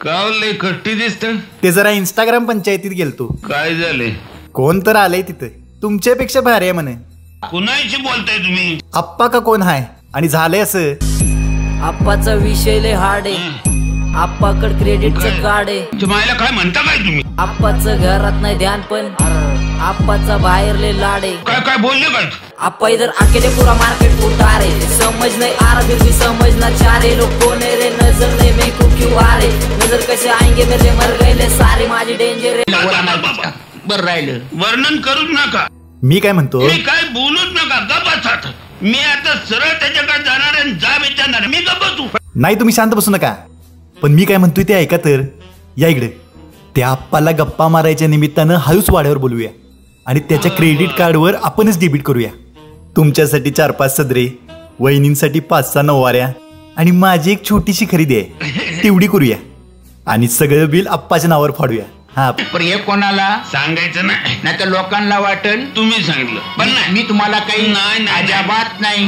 लय कट्टी दिसत. ते जरा इंस्टाग्राम पंचायतीत गेलतो. काय झाले? कोण तर आलंय तिथं, तुमच्यापेक्षा भारी आहे म्हणे. कुणाशी बोलताय तुम्ही? आप्पा का कोण हाय? आणि झालंय असं. आप्पाचा विषय लय हार्ड आहे. आप्पाकड क्रेडिटचं कार्ड आहे. मायला काय म्हणता काय तुम्ही? आप्पाचं घरात नाही ध्यान पण आप्पाचा बाहेर लय लाड आहे. काय काय बोलले काय? आप्पा इधर अकेले पूरा मार्केट उतारे. समझ नहीं आ रहा फिर भी समझना चाह रहे. लोग कौन है रे नजर नहीं मेरे को क्यों आ रहे. नजर कैसे आएंगे मेरे मर गए सारे माझी डेंजर है. बर राहिलं वर्णन करूच नका. मी काय म्हणतो, मी काय बोलूच नका. गप्प. मी आता सरळ त्याच्याकडे जाणार आणि जा विचारणार. मी गप्प बसू. नाही तुम्ही शांत बसू नका. पण मी काय म्हणतोय ते ऐका तर. या इकडे त्या आप्पाला गप्पा मारायच्या निमित्तानं हळूच वाड्यावर बोलूया आणि त्याच्या क्रेडिट कार्डवर आपणच डेबिट करूया. तुमच्यासाठी 4-5 सदरे, वहिनींसाठी 5-6 नऊवाऱ्या आणि माझी एक छोटीशी खरेदी आहे तेवढी करूया आणि सगळं बिल आप्पाच्या नावावर फाडूया. हा पण हे कोणाला सांगायचं नाही तर लोकांना वाटेल तुम्ही सांगितलं. पण मी तुम्हाला काही नाही अजिबात नाही.